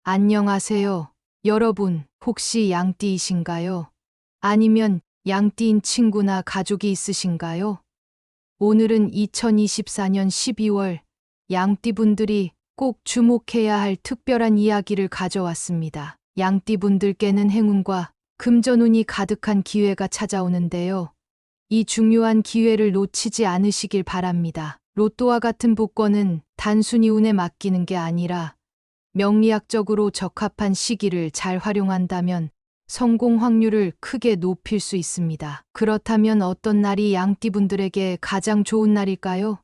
안녕하세요. 여러분, 혹시 양띠이신가요? 아니면 양띠인 친구나 가족이 있으신가요? 오늘은 2024년 12월 양띠분들이 꼭 주목해야 할 특별한 이야기를 가져왔습니다. 양띠분들께는 행운과 금전운이 가득한 기회가 찾아오는데요. 이 중요한 기회를 놓치지 않으시길 바랍니다. 로또와 같은 복권은 단순히 운에 맡기는 게 아니라 명리학적으로 적합한 시기를 잘 활용한다면 성공 확률을 크게 높일 수 있습니다. 그렇다면 어떤 날이 양띠분들에게 가장 좋은 날일까요?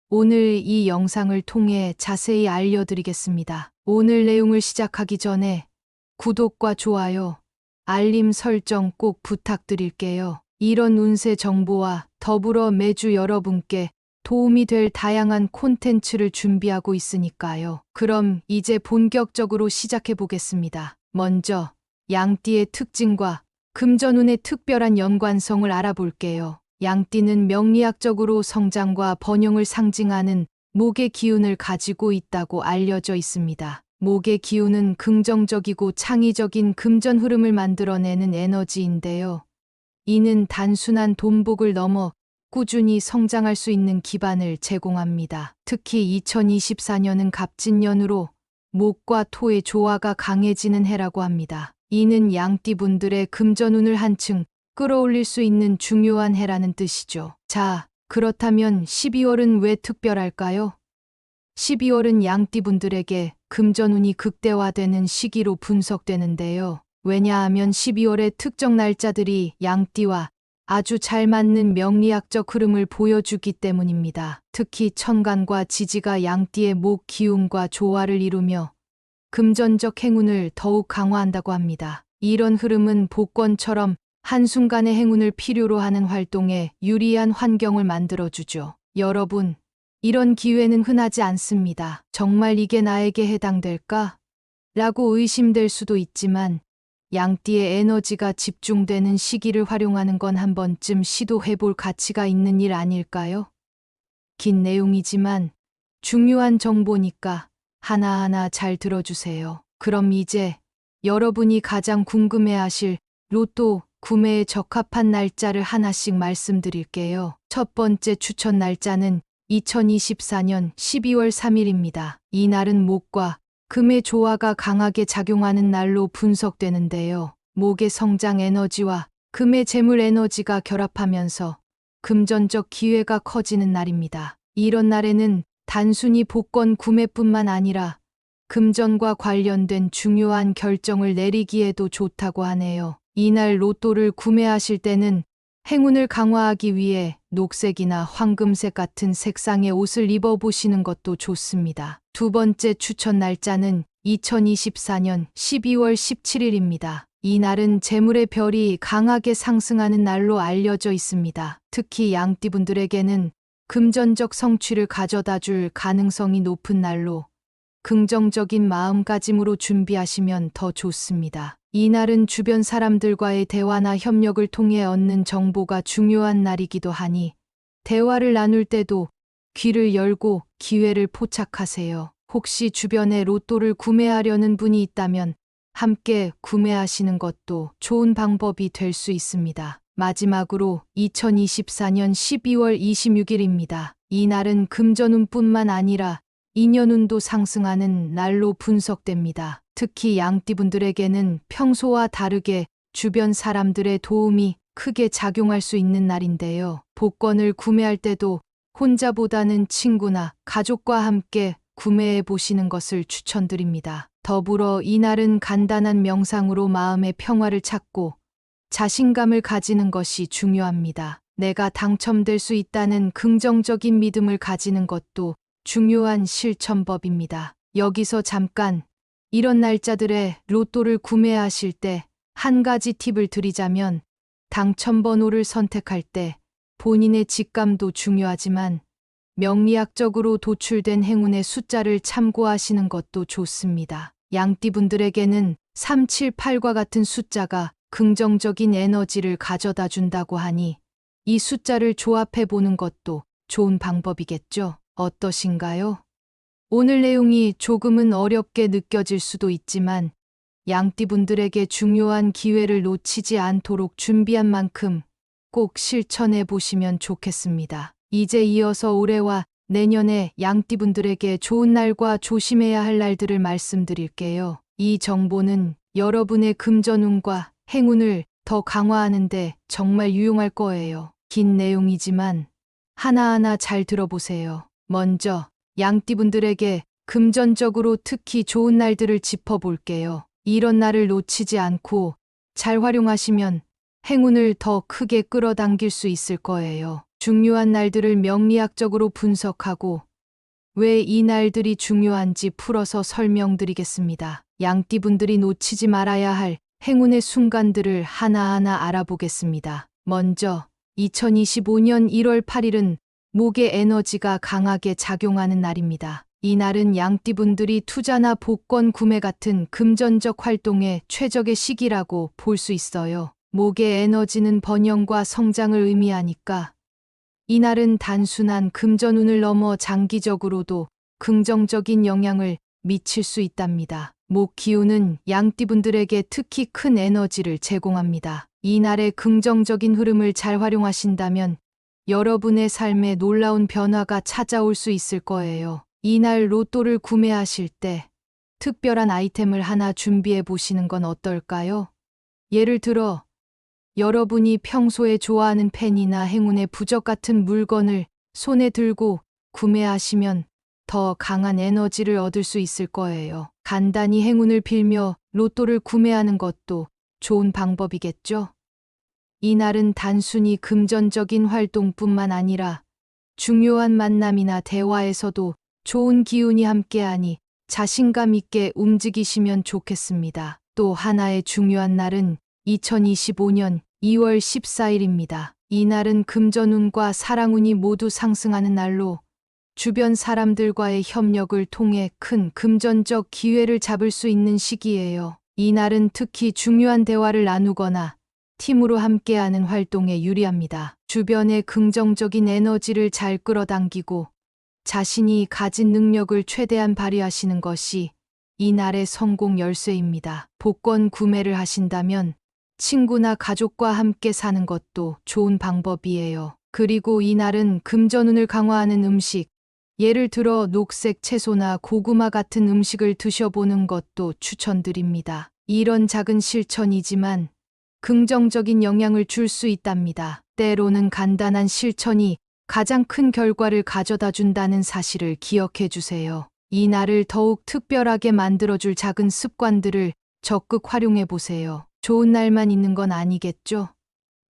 오늘 이 영상을 통해 자세히 알려드리겠습니다. 오늘 내용을 시작하기 전에 구독과 좋아요, 알림 설정 꼭 부탁드릴게요. 이런 운세 정보와 더불어 매주 여러분께 도움이 될 다양한 콘텐츠를 준비하고 있으니까요. 그럼 이제 본격적으로 시작해 보겠습니다. 먼저 양띠의 특징과 금전운의 특별한 연관성을 알아볼게요. 양띠는 명리학적으로 성장과 번영을 상징하는 목의 기운을 가지고 있다고 알려져 있습니다. 목의 기운은 긍정적이고 창의적인 금전 흐름을 만들어내는 에너지인데요. 이는 단순한 돈복을 넘어 꾸준히 성장할 수 있는 기반을 제공합니다. 특히 2024년은 갑진년으로 목과 토의 조화가 강해지는 해라고 합니다. 이는 양띠분들의 금전운을 한층 끌어올릴 수 있는 중요한 해라는 뜻이죠. 자, 그렇다면 12월은 왜 특별할까요? 12월은 양띠분들에게 금전운이 극대화되는 시기로 분석되는데요. 왜냐하면 12월의 특정 날짜들이 양띠와 아주 잘 맞는 명리학적 흐름을 보여주기 때문입니다. 특히 천간과 지지가 양띠의 목 기운과 조화를 이루며 금전적 행운을 더욱 강화한다고 합니다. 이런 흐름은 복권처럼 한순간의 행운을 필요로 하는 활동에 유리한 환경을 만들어주죠. 여러분, 이런 기회는 흔하지 않습니다. 정말 이게 나에게 해당될까? 라고 의심될 수도 있지만 양띠의 에너지가 집중되는 시기를 활용하는 건 한 번쯤 시도해볼 가치가 있는 일 아닐까요? 긴 내용이지만 중요한 정보니까 하나하나 잘 들어주세요. 그럼 이제 여러분이 가장 궁금해하실 로또 구매에 적합한 날짜를 하나씩 말씀드릴게요. 첫 번째 추천 날짜는 2024년 12월 3일입니다. 이 날은 목과 금의 조화가 강하게 작용하는 날로 분석되는데요. 목의 성장 에너지와 금의 재물 에너지가 결합하면서 금전적 기회가 커지는 날입니다. 이런 날에는 단순히 복권 구매뿐만 아니라 금전과 관련된 중요한 결정을 내리기에도 좋다고 하네요. 이날 로또를 구매하실 때는 행운을 강화하기 위해 녹색이나 황금색 같은 색상의 옷을 입어보시는 것도 좋습니다. 두 번째 추천 날짜는 2024년 12월 17일입니다. 이 날은 재물의 별이 강하게 상승하는 날로 알려져 있습니다. 특히 양띠분들에게는 금전적 성취를 가져다 줄 가능성이 높은 날로 긍정적인 마음가짐으로 준비하시면 더 좋습니다. 이 날은 주변 사람들과의 대화나 협력을 통해 얻는 정보가 중요한 날이기도 하니 대화를 나눌 때도 귀를 열고 기회를 포착하세요. 혹시 주변에 로또를 구매하려는 분이 있다면 함께 구매하시는 것도 좋은 방법이 될 수 있습니다. 마지막으로 2024년 12월 26일입니다. 이 날은 금전운뿐만 아니라 인연운도 상승하는 날로 분석됩니다. 특히 양띠분들에게는 평소와 다르게 주변 사람들의 도움이 크게 작용할 수 있는 날인데요. 복권을 구매할 때도 혼자보다는 친구나 가족과 함께 구매해 보시는 것을 추천드립니다. 더불어 이날은 간단한 명상으로 마음의 평화를 찾고 자신감을 가지는 것이 중요합니다. 내가 당첨될 수 있다는 긍정적인 믿음을 가지는 것도 중요한 실천법입니다. 여기서 잠깐 이런 날짜들에 로또를 구매하실 때 한 가지 팁을 드리자면 당첨번호를 선택할 때 본인의 직감도 중요하지만 명리학적으로 도출된 행운의 숫자를 참고하시는 것도 좋습니다. 양띠분들에게는 378과 같은 숫자가 긍정적인 에너지를 가져다 준다고 하니 이 숫자를 조합해 보는 것도 좋은 방법이겠죠. 어떠신가요? 오늘 내용이 조금은 어렵게 느껴질 수도 있지만 양띠분들에게 중요한 기회를 놓치지 않도록 준비한 만큼 꼭 실천해 보시면 좋겠습니다. 이제 이어서 올해와 내년에 양띠분들에게 좋은 날과 조심해야 할 날들을 말씀드릴게요. 이 정보는 여러분의 금전운과 행운을 더 강화하는데 정말 유용할 거예요. 긴 내용이지만 하나하나 잘 들어보세요. 먼저 양띠분들에게 금전적으로 특히 좋은 날들을 짚어볼게요. 이런 날을 놓치지 않고 잘 활용하시면 행운을 더 크게 끌어당길 수 있을 거예요. 중요한 날들을 명리학적으로 분석하고 왜 이 날들이 중요한지 풀어서 설명드리겠습니다. 양띠분들이 놓치지 말아야 할 행운의 순간들을 하나하나 알아보겠습니다. 먼저 2025년 1월 8일은 목의 에너지가 강하게 작용하는 날입니다. 이 날은 양띠분들이 투자나 복권 구매 같은 금전적 활동에 최적의 시기라고 볼 수 있어요. 목의 에너지는 번영과 성장을 의미하니까 이 날은 단순한 금전운을 넘어 장기적으로도 긍정적인 영향을 미칠 수 있답니다. 목 기운은 양띠분들에게 특히 큰 에너지를 제공합니다. 이 날의 긍정적인 흐름을 잘 활용하신다면 여러분의 삶에 놀라운 변화가 찾아올 수 있을 거예요. 이날 로또를 구매하실 때 특별한 아이템을 하나 준비해 보시는 건 어떨까요? 예를 들어 여러분이 평소에 좋아하는 펜이나 행운의 부적 같은 물건을 손에 들고 구매하시면 더 강한 에너지를 얻을 수 있을 거예요. 간단히 행운을 빌며 로또를 구매하는 것도 좋은 방법이겠죠? 이 날은 단순히 금전적인 활동뿐만 아니라 중요한 만남이나 대화에서도 좋은 기운이 함께하니 자신감 있게 움직이시면 좋겠습니다. 또 하나의 중요한 날은 2025년 2월 14일입니다. 이 날은 금전운과 사랑운이 모두 상승하는 날로 주변 사람들과의 협력을 통해 큰 금전적 기회를 잡을 수 있는 시기예요. 이 날은 특히 중요한 대화를 나누거나 팀으로 함께하는 활동에 유리합니다. 주변의 긍정적인 에너지를 잘 끌어당기고 자신이 가진 능력을 최대한 발휘하시는 것이 이 날의 성공 열쇠입니다. 복권 구매를 하신다면 친구나 가족과 함께 사는 것도 좋은 방법이에요. 그리고 이 날은 금전운을 강화하는 음식, 예를 들어 녹색 채소나 고구마 같은 음식을 드셔보는 것도 추천드립니다. 이런 작은 실천이지만 긍정적인 영향을 줄 수 있답니다. 때로는 간단한 실천이 가장 큰 결과를 가져다 준다는 사실을 기억해 주세요. 이 날을 더욱 특별하게 만들어줄 작은 습관들을 적극 활용해 보세요. 좋은 날만 있는 건 아니겠죠?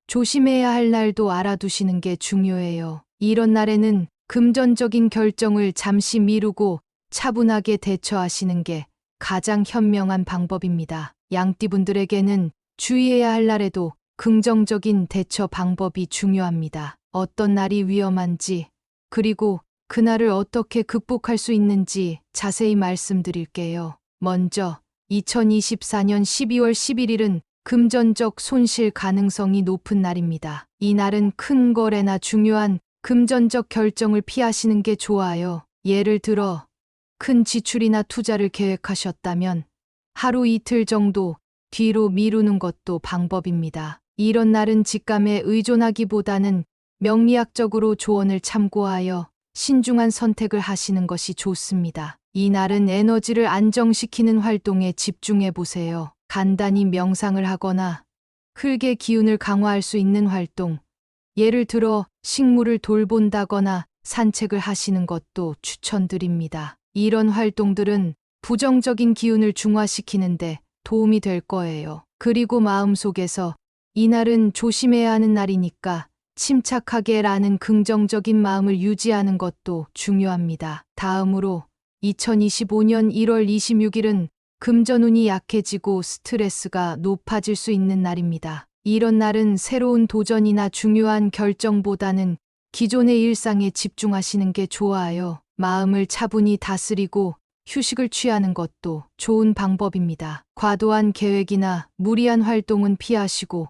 조심해야 할 날도 알아두시는 게 중요해요. 이런 날에는 금전적인 결정을 잠시 미루고 차분하게 대처하시는 게 가장 현명한 방법입니다. 양띠분들에게는 주의해야 할 날에도 긍정적인 대처 방법이 중요합니다. 어떤 날이 위험한지, 그리고 그날을 어떻게 극복할 수 있는지 자세히 말씀드릴게요. 먼저 2024년 12월 11일은 금전적 손실 가능성이 높은 날입니다. 이 날은 큰 거래나 중요한 금전적 결정을 피하시는 게 좋아요. 예를 들어 큰 지출이나 투자를 계획하셨다면 하루 이틀 정도 뒤로 미루는 것도 방법입니다. 이런 날은 직감에 의존하기보다는 명리학적으로 조언을 참고하여 신중한 선택을 하시는 것이 좋습니다. 이 날은 에너지를 안정시키는 활동에 집중해 보세요. 간단히 명상을 하거나 흙의 기운을 강화할 수 있는 활동, 예를 들어 식물을 돌본다거나 산책을 하시는 것도 추천드립니다. 이런 활동들은 부정적인 기운을 중화시키는데 도움이 될 거예요. 그리고 마음속에서 이날은 조심해야 하는 날이니까 침착하게라는 긍정적인 마음을 유지하는 것도 중요합니다. 다음으로 2025년 1월 26일은 금전운이 약해지고 스트레스가 높아질 수 있는 날입니다. 이런 날은 새로운 도전이나 중요한 결정보다는 기존의 일상에 집중하시는 게 좋아요. 마음을 차분히 다스리고 휴식을 취하는 것도 좋은 방법입니다. 과도한 계획이나 무리한 활동은 피하시고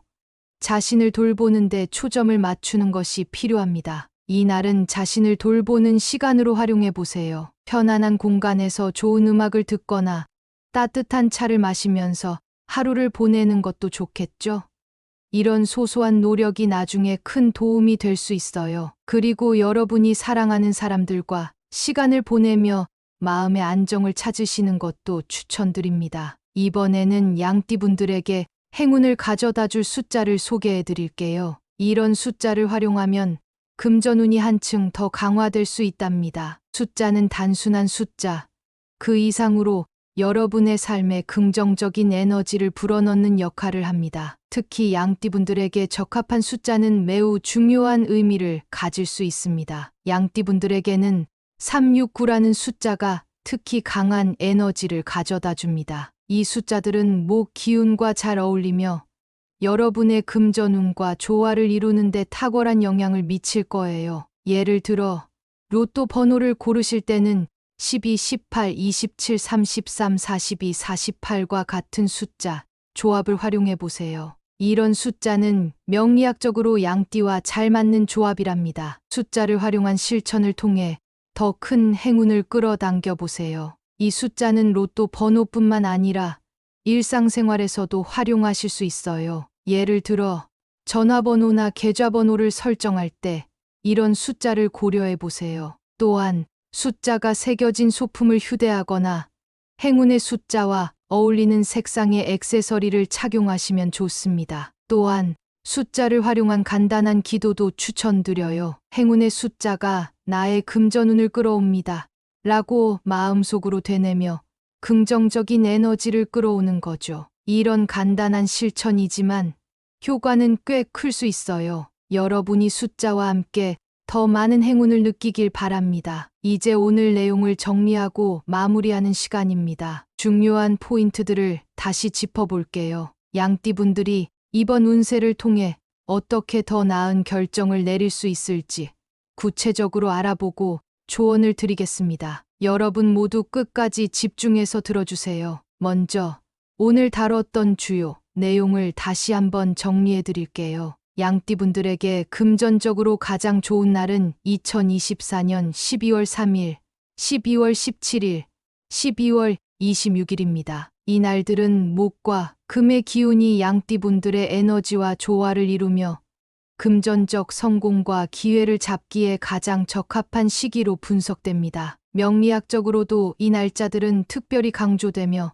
자신을 돌보는 데 초점을 맞추는 것이 필요합니다. 이날은 자신을 돌보는 시간으로 활용해 보세요. 편안한 공간에서 좋은 음악을 듣거나 따뜻한 차를 마시면서 하루를 보내는 것도 좋겠죠? 이런 소소한 노력이 나중에 큰 도움이 될 수 있어요. 그리고 여러분이 사랑하는 사람들과 시간을 보내며 마음의 안정을 찾으시는 것도 추천드립니다. 이번에는 양띠분들에게 행운을 가져다 줄 숫자를 소개해 드릴게요. 이런 숫자를 활용하면 금전운이 한층 더 강화될 수 있답니다. 숫자는 단순한 숫자, 그 이상으로 여러분의 삶에 긍정적인 에너지를 불어넣는 역할을 합니다. 특히 양띠분들에게 적합한 숫자는 매우 중요한 의미를 가질 수 있습니다. 양띠분들에게는 369라는 숫자가 특히 강한 에너지를 가져다 줍니다. 이 숫자들은 목 기운과 잘 어울리며 여러분의 금전운과 조화를 이루는 데 탁월한 영향을 미칠 거예요. 예를 들어 로또 번호를 고르실 때는 12, 18, 27, 33, 42, 48과 같은 숫자 조합을 활용해 보세요. 이런 숫자는 명리학적으로 양띠와 잘 맞는 조합이랍니다. 숫자를 활용한 실천을 통해 더 큰 행운을 끌어당겨 보세요. 이 숫자는 로또 번호뿐만 아니라 일상생활에서도 활용하실 수 있어요. 예를 들어 전화번호나 계좌번호를 설정할 때 이런 숫자를 고려해 보세요. 또한 숫자가 새겨진 소품을 휴대하거나 행운의 숫자와 어울리는 색상의 액세서리를 착용하시면 좋습니다. 또한 숫자를 활용한 간단한 기도도 추천드려요. 행운의 숫자가 나의 금전운을 끌어옵니다. 라고 마음속으로 되뇌며 긍정적인 에너지를 끌어오는 거죠. 이런 간단한 실천이지만 효과는 꽤 클 수 있어요. 여러분이 숫자와 함께 더 많은 행운을 느끼길 바랍니다. 이제 오늘 내용을 정리하고 마무리하는 시간입니다. 중요한 포인트들을 다시 짚어볼게요. 양띠분들이 이번 운세를 통해 어떻게 더 나은 결정을 내릴 수 있을지 구체적으로 알아보고 조언을 드리겠습니다. 여러분 모두 끝까지 집중해서 들어주세요. 먼저 오늘 다뤘던 주요 내용을 다시 한번 정리해 드릴게요. 양띠분들에게 금전적으로 가장 좋은 날은 2024년 12월 3일, 12월 17일, 12월 26일입니다. 이 날들은 목과 금의 기운이 양띠분들의 에너지와 조화를 이루며 금전적 성공과 기회를 잡기에 가장 적합한 시기로 분석됩니다. 명리학적으로도 이 날짜들은 특별히 강조되며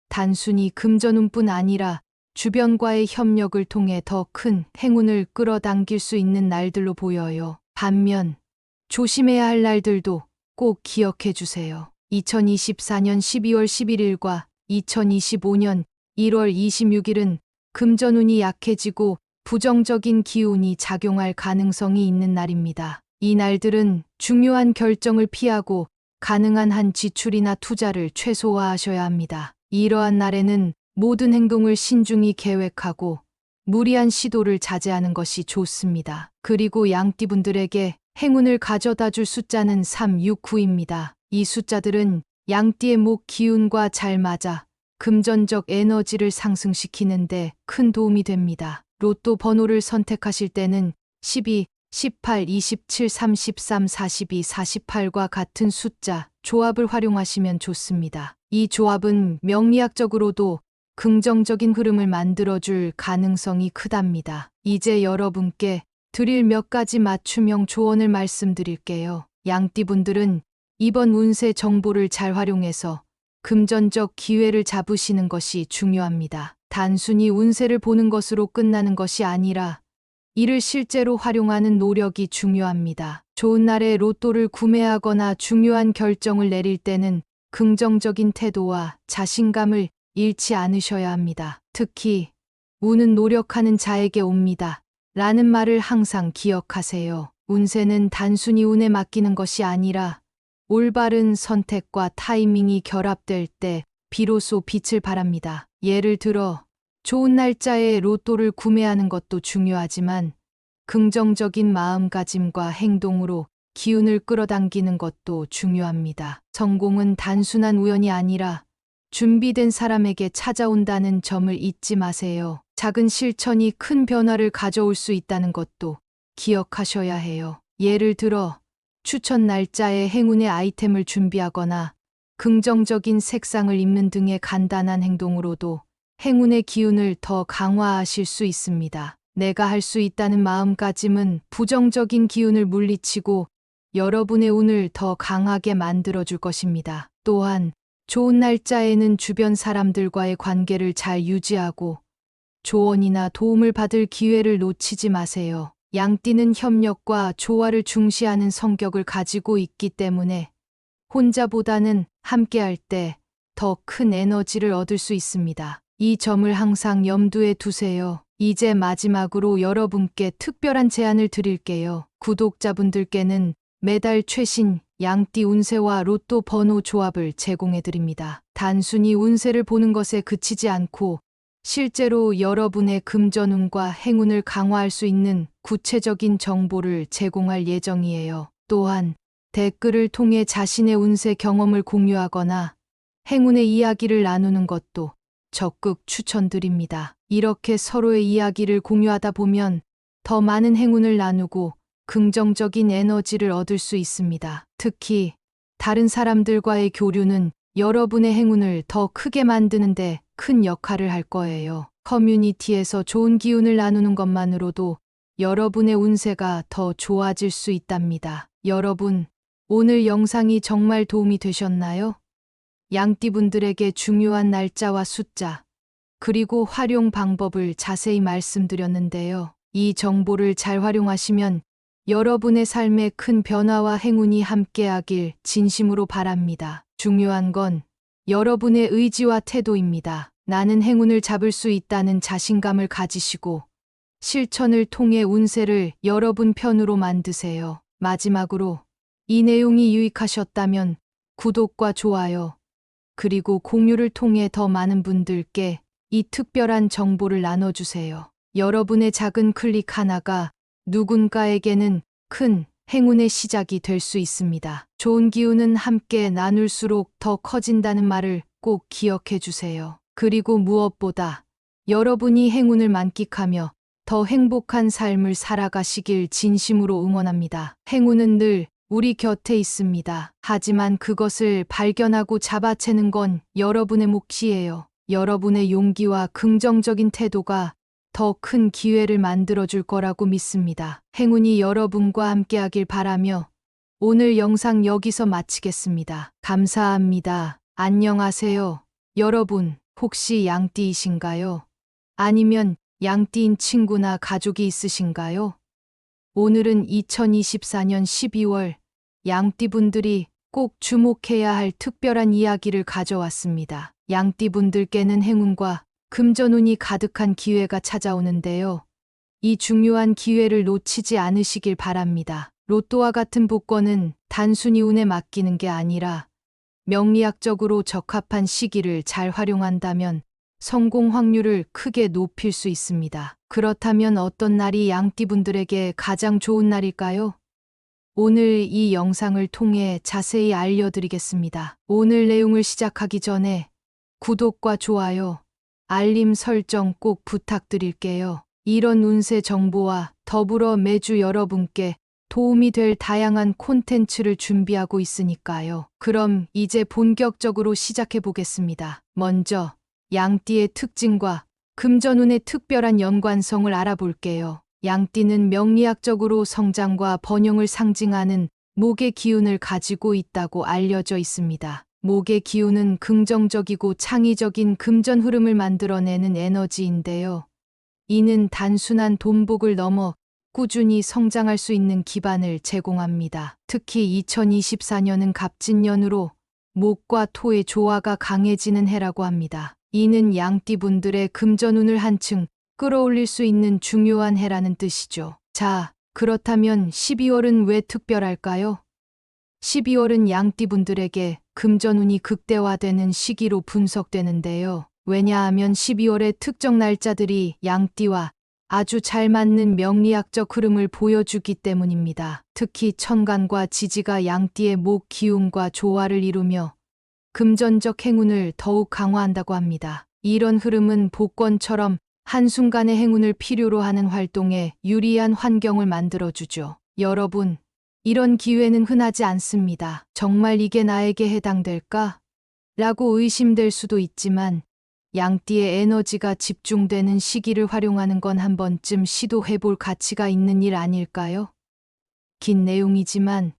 단순히 금전운뿐 아니라 주변과의 협력을 통해 더 큰 행운을 끌어당길 수 있는 날들로 보여요. 반면 조심해야 할 날들도 꼭 기억해 주세요. 2024년 12월 11일과 2025년 1월 26일은 금전운이 약해지고 부정적인 기운이 작용할 가능성이 있는 날입니다. 이 날들은 중요한 결정을 피하고 가능한 한 지출이나 투자를 최소화하셔야 합니다. 이러한 날에는 모든 행동을 신중히 계획하고 무리한 시도를 자제하는 것이 좋습니다. 그리고 양띠분들에게 행운을 가져다 줄 숫자는 369입니다. 이 숫자들은 양띠의 목 기운과 잘 맞아 금전적 에너지를 상승시키는데 큰 도움이 됩니다. 로또 번호를 선택하실 때는 12, 18, 27, 33, 42, 48과 같은 숫자 조합을 활용하시면 좋습니다. 이 조합은 명리학적으로도 긍정적인 흐름을 만들어줄 가능성이 크답니다. 이제 여러분께 드릴 몇 가지 맞춤형 조언을 말씀드릴게요. 양띠분들은 이번 운세 정보를 잘 활용해서 금전적 기회를 잡으시는 것이 중요합니다. 단순히 운세를 보는 것으로 끝나는 것이 아니라 이를 실제로 활용하는 노력이 중요합니다. 좋은 날에 로또를 구매하거나 중요한 결정을 내릴 때는 긍정적인 태도와 자신감을 잃지 않으셔야 합니다. 특히 운은 노력하는 자에게 옵니다. 라는 말을 항상 기억하세요. 운세는 단순히 운에 맡기는 것이 아니라 올바른 선택과 타이밍이 결합될 때 비로소 빛을 발합니다. 예를 들어 좋은 날짜에 로또를 구매하는 것도 중요하지만 긍정적인 마음가짐과 행동으로 기운을 끌어당기는 것도 중요합니다. 성공은 단순한 우연이 아니라 준비된 사람에게 찾아온다는 점을 잊지 마세요. 작은 실천이 큰 변화를 가져올 수 있다는 것도 기억하셔야 해요. 예를 들어 추천 날짜에 행운의 아이템을 준비하거나 긍정적인 색상을 입는 등의 간단한 행동으로도 행운의 기운을 더 강화하실 수 있습니다. 내가 할 수 있다는 마음가짐은 부정적인 기운을 물리치고 여러분의 운을 더 강하게 만들어줄 것입니다. 또한 좋은 날짜에는 주변 사람들과의 관계를 잘 유지하고 조언이나 도움을 받을 기회를 놓치지 마세요. 양띠는 협력과 조화를 중시하는 성격을 가지고 있기 때문에 혼자보다는 함께할 때 더 큰 에너지를 얻을 수 있습니다. 이 점을 항상 염두에 두세요. 이제 마지막으로 여러분께 특별한 제안을 드릴게요. 구독자분들께는 매달 최신 양띠 운세와 로또 번호 조합을 제공해 드립니다. 단순히 운세를 보는 것에 그치지 않고 실제로 여러분의 금전운과 행운을 강화할 수 있는 구체적인 정보를 제공할 예정이에요. 또한 댓글을 통해 자신의 운세 경험을 공유하거나 행운의 이야기를 나누는 것도 적극 추천드립니다. 이렇게 서로의 이야기를 공유하다 보면 더 많은 행운을 나누고 긍정적인 에너지를 얻을 수 있습니다. 특히 다른 사람들과의 교류는 여러분의 행운을 더 크게 만드는데 큰 역할을 할 거예요. 커뮤니티에서 좋은 기운을 나누는 것만으로도 여러분의 운세가 더 좋아질 수 있답니다. 여러분, 오늘 영상이 정말 도움이 되셨나요? 양띠분들에게 중요한 날짜와 숫자, 그리고 활용 방법을 자세히 말씀드렸는데요. 이 정보를 잘 활용하시면 여러분의 삶에 큰 변화와 행운이 함께하길 진심으로 바랍니다. 중요한 건 여러분의 의지와 태도입니다. 나는 행운을 잡을 수 있다는 자신감을 가지시고 실천을 통해 운세를 여러분 편으로 만드세요. 마지막으로 이 내용이 유익하셨다면 구독과 좋아요, 그리고 공유를 통해 더 많은 분들께 이 특별한 정보를 나눠주세요. 여러분의 작은 클릭 하나가 누군가에게는 큰 행운의 시작이 될 수 있습니다. 좋은 기운은 함께 나눌수록 더 커진다는 말을 꼭 기억해 주세요. 그리고 무엇보다 여러분이 행운을 만끽하며 더 행복한 삶을 살아가시길 진심으로 응원합니다. 행운은 늘 우리 곁에 있습니다. 하지만 그것을 발견하고 잡아채는 건 여러분의 몫이에요. 여러분의 용기와 긍정적인 태도가 더 큰 기회를 만들어줄 거라고 믿습니다. 행운이 여러분과 함께하길 바라며 오늘 영상 여기서 마치겠습니다. 감사합니다. 안녕하세요. 여러분, 혹시 양띠이신가요? 아니면 양띠인 친구나 가족이 있으신가요? 오늘은 2024년 12월 양띠분들이 꼭 주목해야 할 특별한 이야기를 가져왔습니다. 양띠분들께는 행운과 금전운이 가득한 기회가 찾아오는데요. 이 중요한 기회를 놓치지 않으시길 바랍니다. 로또와 같은 복권은 단순히 운에 맡기는 게 아니라 명리학적으로 적합한 시기를 잘 활용한다면 성공 확률을 크게 높일 수 있습니다. 그렇다면 어떤 날이 양띠분들에게 가장 좋은 날일까요? 오늘 이 영상을 통해 자세히 알려드리겠습니다. 오늘 내용을 시작하기 전에 구독과 좋아요, 알림 설정 꼭 부탁드릴게요. 이런 운세 정보와 더불어 매주 여러분께 도움이 될 다양한 콘텐츠를 준비하고 있으니까요. 그럼 이제 본격적으로 시작해 보겠습니다. 먼저 양띠의 특징과 금전운의 특별한 연관성을 알아볼게요. 양띠는 명리학적으로 성장과 번영을 상징하는 목의 기운을 가지고 있다고 알려져 있습니다. 목의 기운은 긍정적이고 창의적인 금전 흐름을 만들어내는 에너지인데요. 이는 단순한 돈복을 넘어 꾸준히 성장할 수 있는 기반을 제공합니다. 특히 2024년은 갑진년으로 목과 토의 조화가 강해지는 해라고 합니다. 이는 양띠분들의 금전운을 한층 끌어올릴 수 있는 중요한 해라는 뜻이죠. 자, 그렇다면 12월은 왜 특별할까요? 12월은 양띠분들에게 금전운이 극대화되는 시기로 분석되는데요. 왜냐하면 12월의 특정 날짜들이 양띠와 아주 잘 맞는 명리학적 흐름을 보여주기 때문입니다. 특히 천간과 지지가 양띠의 목 기운과 조화를 이루며 금전적 행운을 더욱 강화한다고 합니다. 이런 흐름은 복권처럼 한순간의 행운을 필요로 하는 활동에 유리한 환경을 만들어주죠. 여러분, 이런 기회는 흔하지 않습니다. 정말 이게 나에게 해당될까? 라고 의심될 수도 있지만 양띠의 에너지가 집중되는 시기를 활용하는 건 한 번쯤 시도해볼 가치가 있는 일 아닐까요? 긴 내용이지만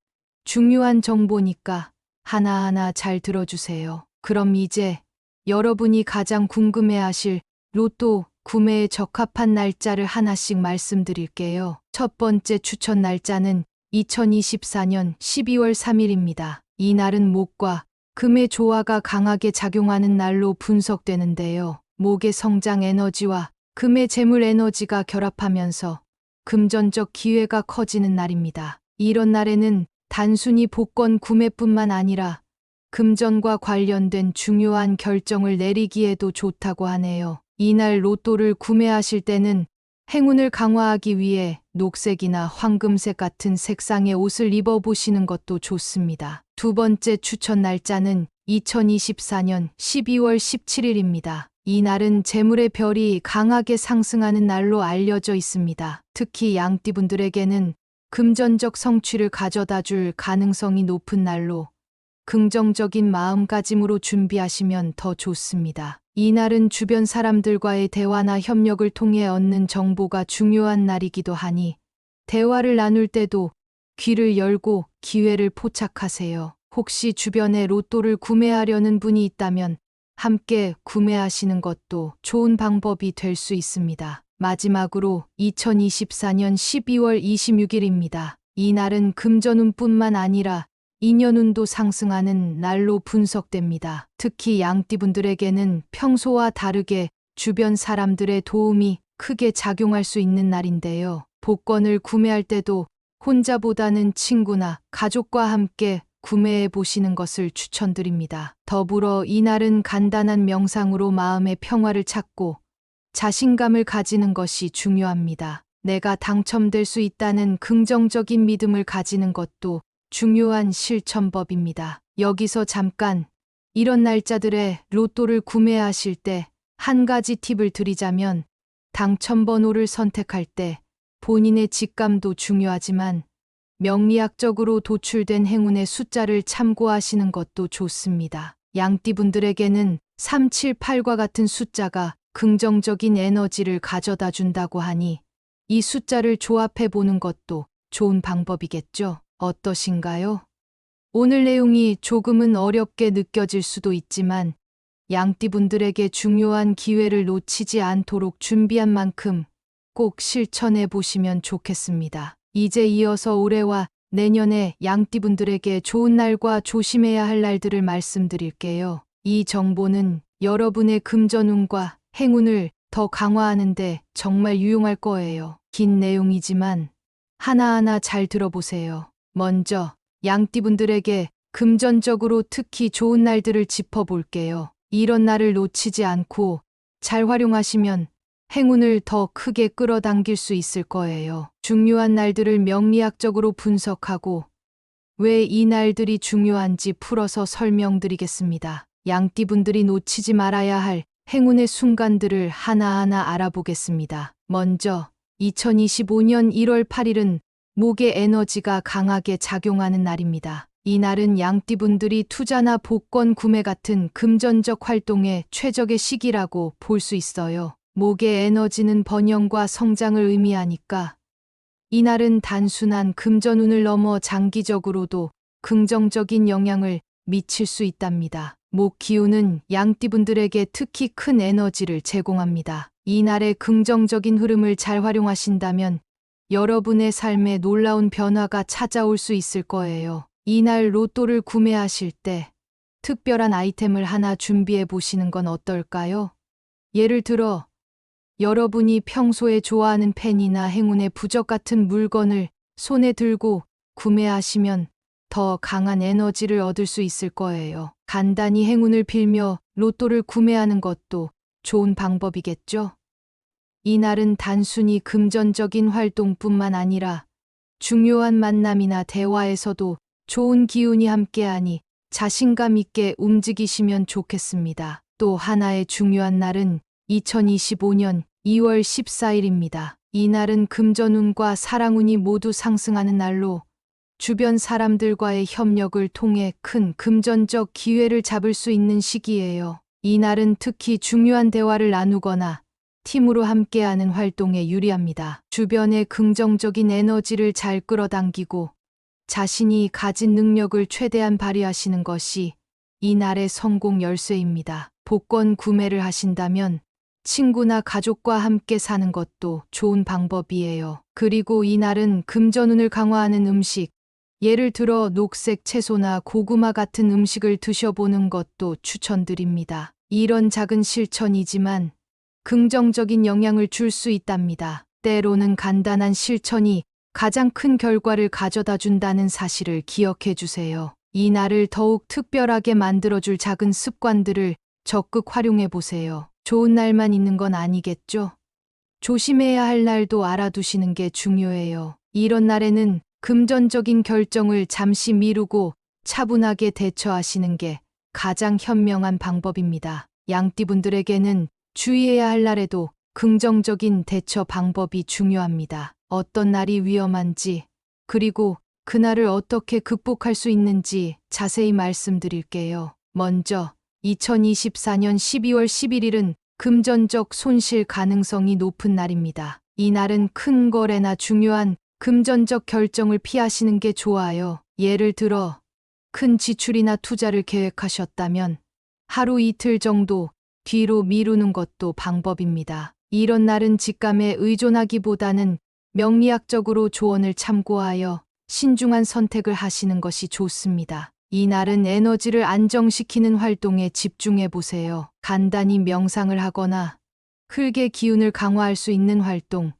중요한 정보니까 하나하나 잘 들어주세요. 그럼 이제 여러분이 가장 궁금해하실 로또 구매에 적합한 날짜를 하나씩 말씀드릴게요. 첫 번째 추천 날짜는 2024년 12월 3일입니다. 이 날은 목과 금의 조화가 강하게 작용하는 날로 분석되는데요. 목의 성장 에너지와 금의 재물 에너지가 결합하면서 금전적 기회가 커지는 날입니다. 이런 날에는 단순히 복권 구매뿐만 아니라 금전과 관련된 중요한 결정을 내리기에도 좋다고 하네요. 이날 로또를 구매하실 때는 행운을 강화하기 위해 녹색이나 황금색 같은 색상의 옷을 입어보시는 것도 좋습니다. 두 번째 추천 날짜는 2024년 12월 17일입니다. 이 날은 재물의 별이 강하게 상승하는 날로 알려져 있습니다. 특히 양띠분들에게는 금전적 성취를 가져다 줄 가능성이 높은 날로 긍정적인 마음가짐으로 준비하시면 더 좋습니다. 이 날은 주변 사람들과의 대화나 협력을 통해 얻는 정보가 중요한 날이기도 하니 대화를 나눌 때도 귀를 열고 기회를 포착하세요. 혹시 주변에 로또를 구매하려는 분이 있다면 함께 구매하시는 것도 좋은 방법이 될 수 있습니다. 마지막으로 2024년 12월 26일입니다. 이 날은 금전운뿐만 아니라 인연운도 상승하는 날로 분석됩니다. 특히 양띠분들에게는 평소와 다르게 주변 사람들의 도움이 크게 작용할 수 있는 날인데요. 복권을 구매할 때도 혼자보다는 친구나 가족과 함께 구매해 보시는 것을 추천드립니다. 더불어 이 날은 간단한 명상으로 마음의 평화를 찾고 자신감을 가지는 것이 중요합니다. 내가 당첨될 수 있다는 긍정적인 믿음을 가지는 것도 중요한 실천법입니다. 여기서 잠깐 이런 날짜들에 로또를 구매하실 때 한 가지 팁을 드리자면 당첨번호를 선택할 때 본인의 직감도 중요하지만 명리학적으로 도출된 행운의 숫자를 참고하시는 것도 좋습니다. 양띠분들에게는 378과 같은 숫자가 긍정적인 에너지를 가져다 준다고 하니 이 숫자를 조합해 보는 것도 좋은 방법이겠죠. 어떠신가요? 오늘 내용이 조금은 어렵게 느껴질 수도 있지만 양띠분들에게 중요한 기회를 놓치지 않도록 준비한 만큼 꼭 실천해 보시면 좋겠습니다. 이제 이어서 올해와 내년에 양띠분들에게 좋은 날과 조심해야 할 날들을 말씀드릴게요. 이 정보는 여러분의 금전운과 행운을 더 강화하는데 정말 유용할 거예요. 긴 내용이지만 하나하나 잘 들어보세요. 먼저 양띠분들에게 금전적으로 특히 좋은 날들을 짚어볼게요. 이런 날을 놓치지 않고 잘 활용하시면 행운을 더 크게 끌어당길 수 있을 거예요. 중요한 날들을 명리학적으로 분석하고 왜 이 날들이 중요한지 풀어서 설명드리겠습니다. 양띠분들이 놓치지 말아야 할 행운의 순간들을 하나하나 알아보겠습니다. 먼저 2025년 1월 8일은 목의 에너지가 강하게 작용하는 날입니다. 이 날은 양띠분들이 투자나 복권 구매 같은 금전적 활동에 최적의 시기라고 볼 수 있어요. 목의 에너지는 번영과 성장을 의미하니까 이 날은 단순한 금전운을 넘어 장기적으로도 긍정적인 영향을 미칠 수 있답니다. 목 기운은 양띠분들에게 특히 큰 에너지를 제공합니다. 이 날의 긍정적인 흐름을 잘 활용하신다면 여러분의 삶에 놀라운 변화가 찾아올 수 있을 거예요. 이날 로또를 구매하실 때 특별한 아이템을 하나 준비해 보시는 건 어떨까요? 예를 들어 여러분이 평소에 좋아하는 펜이나 행운의 부적 같은 물건을 손에 들고 구매하시면 더 강한 에너지를 얻을 수 있을 거예요. 간단히 행운을 빌며 로또를 구매하는 것도 좋은 방법이겠죠? 이날은 단순히 금전적인 활동뿐만 아니라 중요한 만남이나 대화에서도 좋은 기운이 함께하니 자신감 있게 움직이시면 좋겠습니다. 또 하나의 중요한 날은 2025년 2월 14일입니다. 이 날은 금전운과 사랑운이 모두 상승하는 날로 주변 사람들과의 협력을 통해 큰 금전적 기회를 잡을 수 있는 시기예요. 이날은 특히 중요한 대화를 나누거나 팀으로 함께하는 활동에 유리합니다. 주변의 긍정적인 에너지를 잘 끌어당기고 자신이 가진 능력을 최대한 발휘하시는 것이 이날의 성공 열쇠입니다. 복권 구매를 하신다면 친구나 가족과 함께 사는 것도 좋은 방법이에요. 그리고 이날은 금전운을 강화하는 음식, 예를 들어 녹색 채소나 고구마 같은 음식을 드셔보는 것도 추천드립니다. 이런 작은 실천이지만 긍정적인 영향을 줄 수 있답니다. 때로는 간단한 실천이 가장 큰 결과를 가져다 준다는 사실을 기억해 주세요. 이 날을 더욱 특별하게 만들어줄 작은 습관들을 적극 활용해 보세요. 좋은 날만 있는 건 아니겠죠? 조심해야 할 날도 알아두시는 게 중요해요. 이런 날에는 금전적인 결정을 잠시 미루고 차분하게 대처하시는 게 가장 현명한 방법입니다. 양띠분들에게는 주의해야 할 날에도 긍정적인 대처 방법이 중요합니다. 어떤 날이 위험한지, 그리고 그날을 어떻게 극복할 수 있는지 자세히 말씀드릴게요. 먼저 2024년 12월 11일은 금전적 손실 가능성이 높은 날입니다. 이 날은 큰 거래나 중요한 금전적 결정을 피하시는 게 좋아요. 예를 들어 큰 지출이나 투자를 계획하셨다면 하루 이틀 정도 뒤로 미루는 것도 방법입니다. 이런 날은 직감에 의존하기보다는 명리학적으로 조언을 참고하여 신중한 선택을 하시는 것이 좋습니다. 이 날은 에너지를 안정시키는 활동에 집중해 보세요. 간단히 명상을 하거나 흙의 기운을 강화할 수 있는 활동,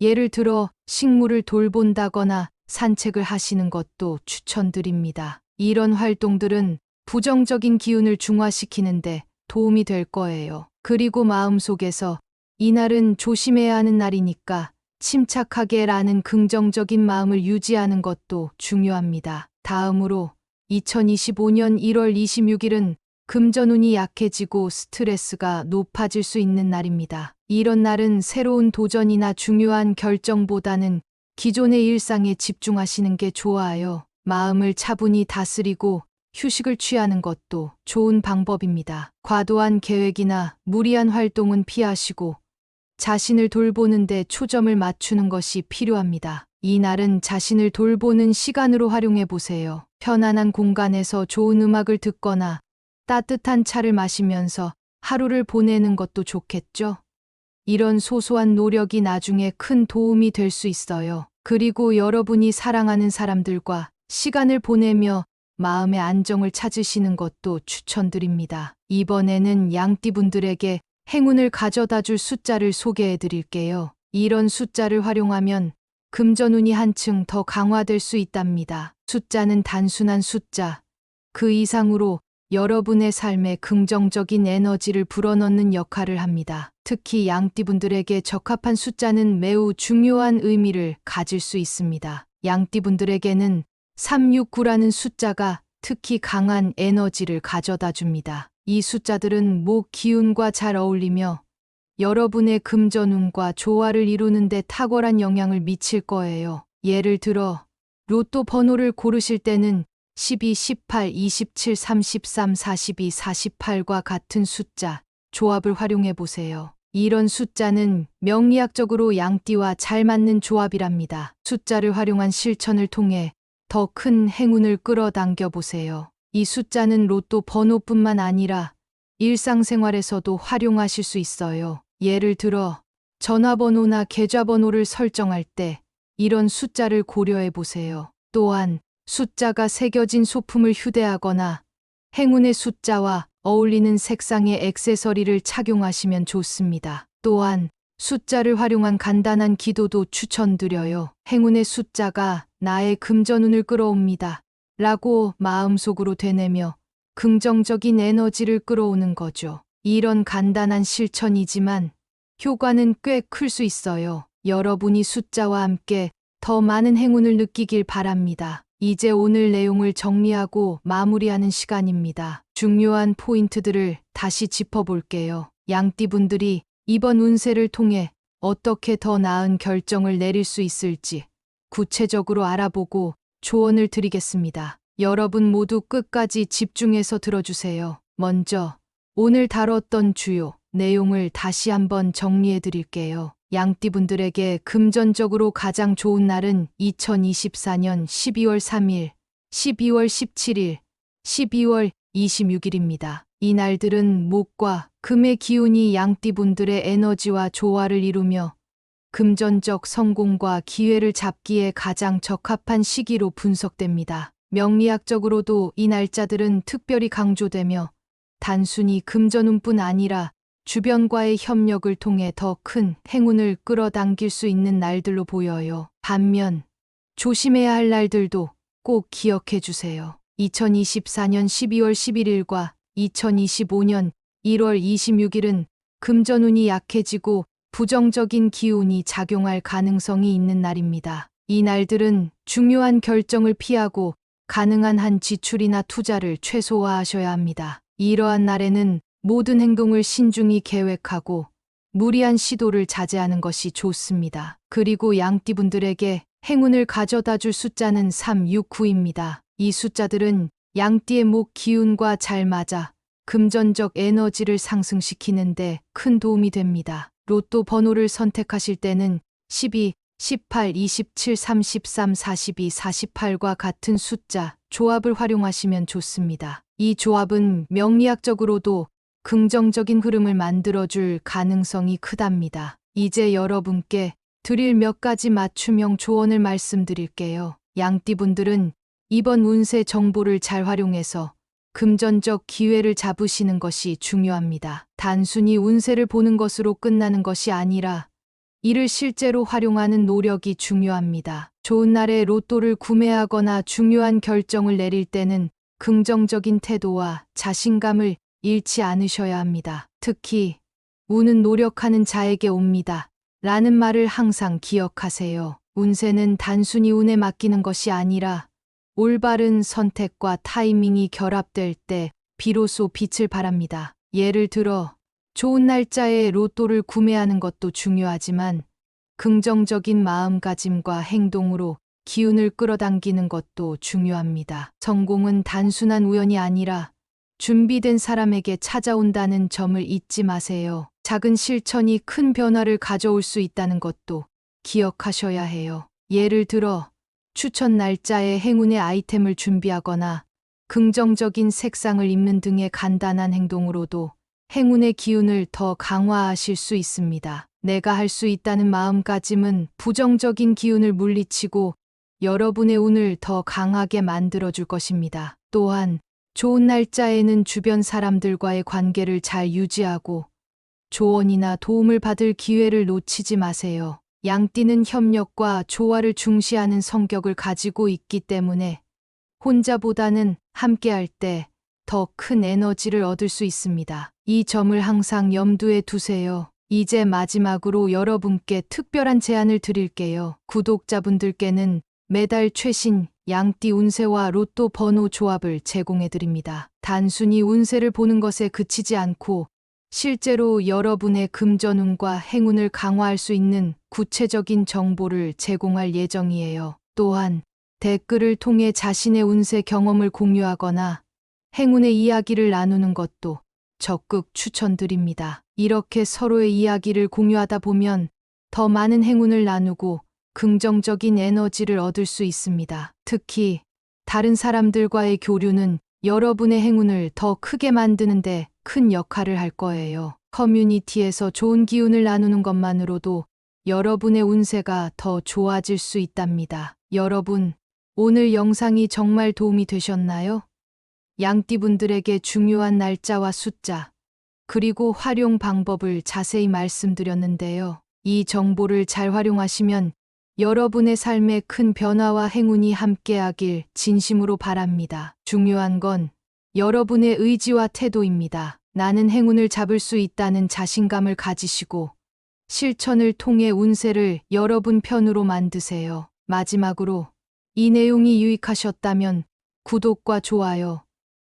예를 들어 식물을 돌본다거나 산책을 하시는 것도 추천드립니다. 이런 활동들은 부정적인 기운을 중화시키는데 도움이 될 거예요. 그리고 마음속에서 이날은 조심해야 하는 날이니까 침착하게라는 긍정적인 마음을 유지하는 것도 중요합니다. 다음으로 2025년 1월 26일은 금전운이 약해지고 스트레스가 높아질 수 있는 날입니다. 이런 날은 새로운 도전이나 중요한 결정보다는 기존의 일상에 집중하시는 게 좋아요. 마음을 차분히 다스리고 휴식을 취하는 것도 좋은 방법입니다. 과도한 계획이나 무리한 활동은 피하시고 자신을 돌보는 데 초점을 맞추는 것이 필요합니다. 이 날은 자신을 돌보는 시간으로 활용해 보세요. 편안한 공간에서 좋은 음악을 듣거나 따뜻한 차를 마시면서 하루를 보내는 것도 좋겠죠? 이런 소소한 노력이 나중에 큰 도움이 될 수 있어요. 그리고 여러분이 사랑하는 사람들과 시간을 보내며 마음의 안정을 찾으시는 것도 추천드립니다. 이번에는 양띠분들에게 행운을 가져다 줄 숫자를 소개해 드릴게요. 이런 숫자를 활용하면 금전운이 한층 더 강화될 수 있답니다. 숫자는 단순한 숫자, 그 이상으로 여러분의 삶에 긍정적인 에너지를 불어넣는 역할을 합니다. 특히 양띠분들에게 적합한 숫자는 매우 중요한 의미를 가질 수 있습니다. 양띠분들에게는 369라는 숫자가 특히 강한 에너지를 가져다 줍니다. 이 숫자들은 목 기운과 잘 어울리며 여러분의 금전운과 조화를 이루는 데 탁월한 영향을 미칠 거예요. 예를 들어 로또 번호를 고르실 때는 12, 18, 27, 33, 42, 48과 같은 숫자 조합을 활용해 보세요. 이런 숫자는 명리학적으로 양띠와 잘 맞는 조합이랍니다. 숫자를 활용한 실천을 통해 더 큰 행운을 끌어당겨 보세요. 이 숫자는 로또 번호뿐만 아니라 일상생활에서도 활용하실 수 있어요. 예를 들어 전화번호나 계좌번호를 설정할 때 이런 숫자를 고려해 보세요. 또한 숫자가 새겨진 소품을 휴대하거나 행운의 숫자와 어울리는 색상의 액세서리를 착용하시면 좋습니다. 또한 숫자를 활용한 간단한 기도도 추천드려요. 행운의 숫자가 나의 금전운을 끌어옵니다. 라고 마음속으로 되뇌며 긍정적인 에너지를 끌어오는 거죠. 이런 간단한 실천이지만 효과는 꽤 클 수 있어요. 여러분이 숫자와 함께 더 많은 행운을 느끼길 바랍니다. 이제 오늘 내용을 정리하고 마무리하는 시간입니다. 중요한 포인트들을 다시 짚어볼게요. 양띠분들이 이번 운세를 통해 어떻게 더 나은 결정을 내릴 수 있을지 구체적으로 알아보고 조언을 드리겠습니다. 여러분 모두 끝까지 집중해서 들어주세요. 먼저 오늘 다뤘던 주요 내용을 다시 한번 정리해 드릴게요. 양띠분들에게 금전적으로 가장 좋은 날은 2024년 12월 3일, 12월 17일, 12월 26일입니다. 이 날들은 목과 금의 기운이 양띠분들의 에너지와 조화를 이루며 금전적 성공과 기회를 잡기에 가장 적합한 시기로 분석됩니다. 명리학적으로도 이 날짜들은 특별히 강조되며 단순히 금전운뿐 아니라 주변과의 협력을 통해 더 큰 행운을 끌어당길 수 있는 날들로 보여요. 반면 조심해야 할 날들도 꼭 기억해 주세요. 2024년 12월 11일과 2025년 1월 26일은 금전운이 약해지고 부정적인 기운이 작용할 가능성이 있는 날입니다. 이 날들은 중요한 결정을 피하고 가능한 한 지출이나 투자를 최소화하셔야 합니다. 이러한 날에는 모든 행동을 신중히 계획하고 무리한 시도를 자제하는 것이 좋습니다. 그리고 양띠분들에게 행운을 가져다 줄 숫자는 3, 6, 9입니다. 이 숫자들은 양띠의 목 기운과 잘 맞아 금전적 에너지를 상승시키는데 큰 도움이 됩니다. 로또 번호를 선택하실 때는 12, 18, 27, 33, 42, 48과 같은 숫자 조합을 활용하시면 좋습니다. 이 조합은 명리학적으로도 긍정적인 흐름을 만들어줄 가능성이 크답니다. 이제 여러분께 드릴 몇 가지 맞춤형 조언을 말씀드릴게요. 양띠분들은 이번 운세 정보를 잘 활용해서 금전적 기회를 잡으시는 것이 중요합니다. 단순히 운세를 보는 것으로 끝나는 것이 아니라 이를 실제로 활용하는 노력이 중요합니다. 좋은 날에 로또를 구매하거나 중요한 결정을 내릴 때는 긍정적인 태도와 자신감을 잃지 않으셔야 합니다. 특히 운은 노력하는 자에게 옵니다. 라는 말을 항상 기억하세요. 운세는 단순히 운에 맡기는 것이 아니라 올바른 선택과 타이밍이 결합될 때 비로소 빛을 발합니다. 예를 들어 좋은 날짜에 로또를 구매하는 것도 중요하지만 긍정적인 마음가짐과 행동으로 기운을 끌어당기는 것도 중요합니다. 성공은 단순한 우연이 아니라 준비된 사람에게 찾아온다는 점을 잊지 마세요. 작은 실천이 큰 변화를 가져올 수 있다는 것도 기억하셔야 해요. 예를 들어 추천 날짜에 행운의 아이템을 준비하거나 긍정적인 색상을 입는 등의 간단한 행동으로도 행운의 기운을 더 강화하실 수 있습니다. 내가 할 수 있다는 마음가짐은 부정적인 기운을 물리치고 여러분의 운을 더 강하게 만들어줄 것입니다. 또한 좋은 날짜에는 주변 사람들과의 관계를 잘 유지하고 조언이나 도움을 받을 기회를 놓치지 마세요. 양띠는 협력과 조화를 중시하는 성격을 가지고 있기 때문에 혼자보다는 함께할 때 더 큰 에너지를 얻을 수 있습니다. 이 점을 항상 염두에 두세요. 이제 마지막으로 여러분께 특별한 제안을 드릴게요. 구독자분들께는 매달 최신 양띠 운세와 로또 번호 조합을 제공해 드립니다. 단순히 운세를 보는 것에 그치지 않고 실제로 여러분의 금전운과 행운을 강화할 수 있는 구체적인 정보를 제공할 예정이에요. 또한 댓글을 통해 자신의 운세 경험을 공유하거나 행운의 이야기를 나누는 것도 적극 추천드립니다. 이렇게 서로의 이야기를 공유하다 보면 더 많은 행운을 나누고 긍정적인 에너지를 얻을 수 있습니다. 특히 다른 사람들과의 교류는 여러분의 행운을 더 크게 만드는데 큰 역할을 할 거예요. 커뮤니티에서 좋은 기운을 나누는 것만으로도 여러분의 운세가 더 좋아질 수 있답니다. 여러분, 오늘 영상이 정말 도움이 되셨나요? 양띠분들에게 중요한 날짜와 숫자, 그리고 활용 방법을 자세히 말씀드렸는데요. 이 정보를 잘 활용하시면 여러분의 삶에 큰 변화와 행운이 함께하길 진심으로 바랍니다. 중요한 건 여러분의 의지와 태도입니다. 나는 행운을 잡을 수 있다는 자신감을 가지시고 실천을 통해 운세를 여러분 편으로 만드세요. 마지막으로 이 내용이 유익하셨다면 구독과 좋아요,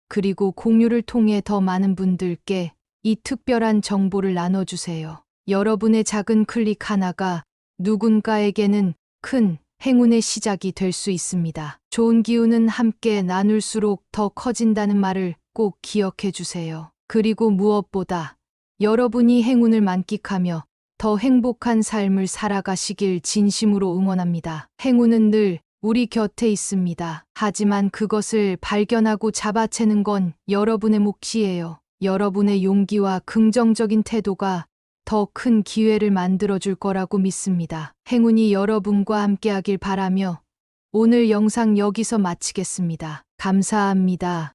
그리고 공유를 통해 더 많은 분들께 이 특별한 정보를 나눠주세요. 여러분의 작은 클릭 하나가 누군가에게는 큰 행운의 시작이 될 수 있습니다. 좋은 기운은 함께 나눌수록 더 커진다는 말을 꼭 기억해 주세요. 그리고 무엇보다 여러분이 행운을 만끽하며 더 행복한 삶을 살아가시길 진심으로 응원합니다. 행운은 늘 우리 곁에 있습니다. 하지만 그것을 발견하고 잡아채는 건 여러분의 몫이에요. 여러분의 용기와 긍정적인 태도가 더 큰 기회를 만들어줄 거라고 믿습니다. 행운이 여러분과 함께하길 바라며 오늘 영상 여기서 마치겠습니다. 감사합니다.